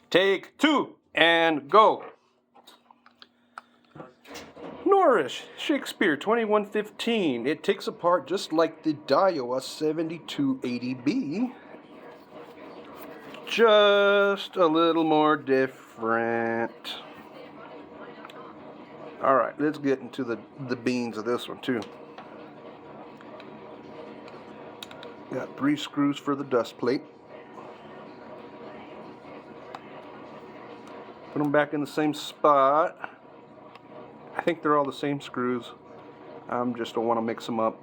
Take two and go. Noris Shakespeare 2115. It takes apart just like the Daiwa 7280B. Just a little more different. Alright, let's get into the beans of this one too. Got 3 screws for the dust plate. Put them back in the same spot. I think they're all the same screws. Just don't want to mix them up.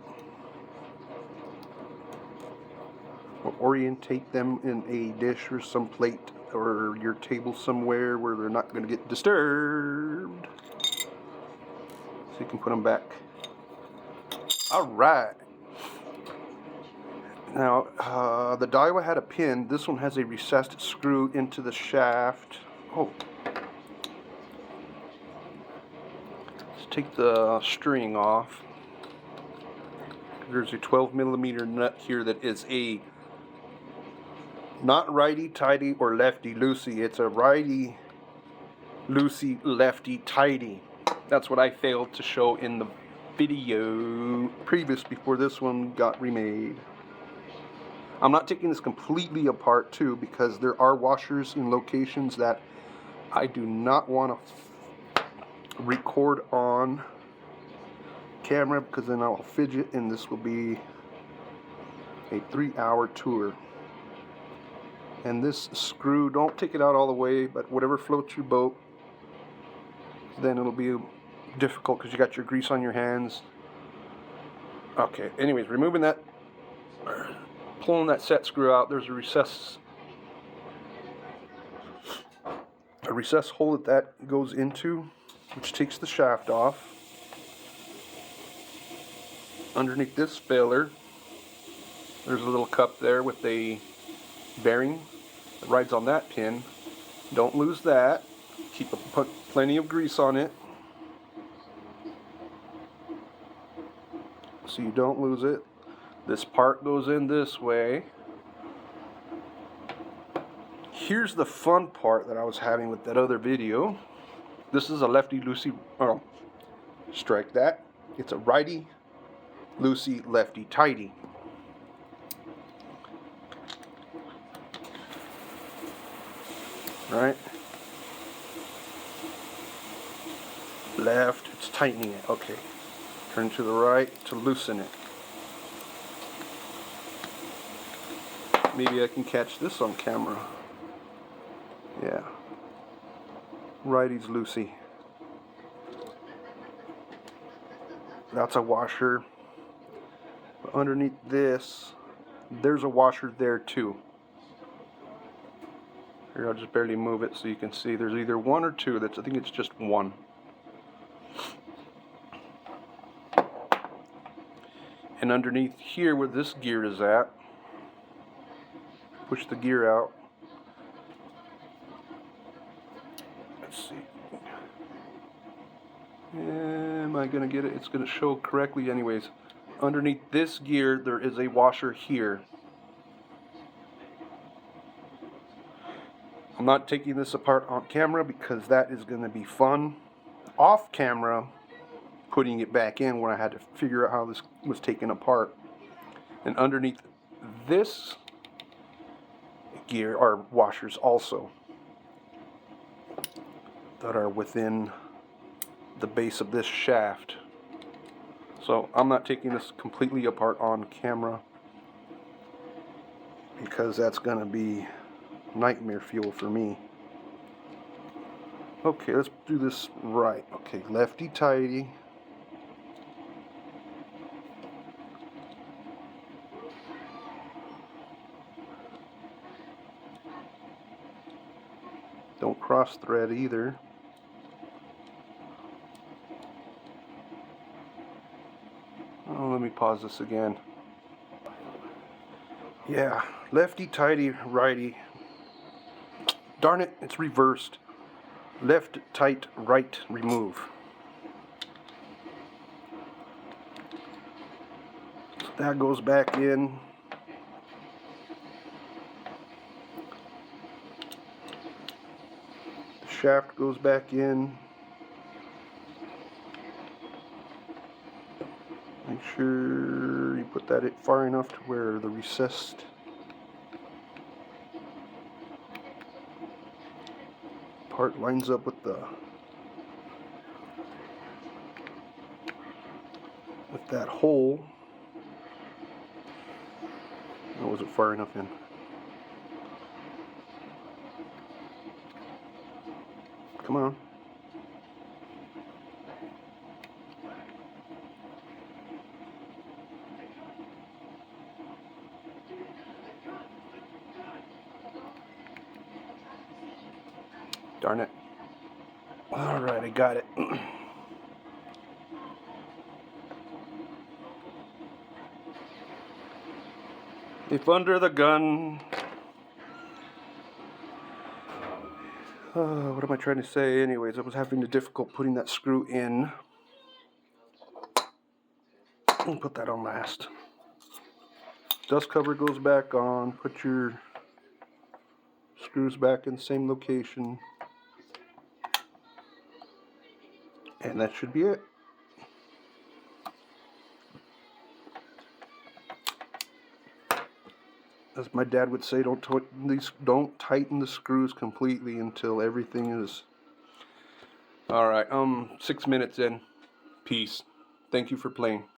Or orientate them in a dish or some plate or your table somewhere where they're not going to get disturbed. So you can put them back. Alright. Now, the Daiwa had a pin. This one has a recessed screw into the shaft. Oh. Let's take the string off. There's a 12mm nut here that is a not righty-tighty or lefty-loosey. It's a righty-loosey, lefty-tighty. That's what I failed to show in the video previous before this one got remade. I'm not taking this completely apart too because there are washers in locations that I do not want to record on camera because then I'll fidget and this will be a 3-hour tour. And this screw, don't take it out all the way, but whatever floats your boat, then it'll be difficult because you got your grease on your hands. Okay, anyways, removing that, pulling that set screw out, there's a recess hole that goes into, which takes the shaft off. Underneath this filler, there's a little cup there with a bearing that rides on that pin. Don't lose that. Put plenty of grease on it so you don't lose it. This part goes in this way. Here's the fun part that I was having with that other video. This is a lefty-loosey, oh, strike that. It's a righty-loosey, lefty-tighty. Right? Left, it's tightening it. Okay. Turn to the right to loosen it. Maybe I can catch this on camera. Yeah. Righty's loosey. That's a washer. But underneath this, there's a washer there too. Here, I'll just barely move it so you can see. There's either one or two. I think it's just one. And underneath here where this gear is at, push the gear out. Let's see. Am I going to get it? It's going to show correctly anyways. Underneath this gear there is a washer here. I'm not taking this apart on camera because that is going to be fun. Off camera, putting it back in when I had to figure out how this was taken apart. And underneath this gear are washers also that are within the base of this shaft. So I'm not taking this completely apart on camera because that's going to be nightmare fuel for me. Okay, let's do this right. Okay, lefty tighty. Don't cross thread either. Oh, let me pause this again. Yeah, lefty tighty, righty. Darn it, it's reversed. Left tight, right remove. So that goes back in. shaft goes back in. Make sure you put that far enough to where the recessed part lines up with that hole. Or was it far enough in? Come on. Darn it. Alright, I got it. If under the gun. What am I trying to say? Anyways, I was having the difficult putting that screw in. And put that on last. Dust cover goes back on. Put your screws back in the same location. And that should be it. As my dad would say, don't tighten the screws completely until everything is... Alright, 6 minutes in. Peace. Thank you for playing.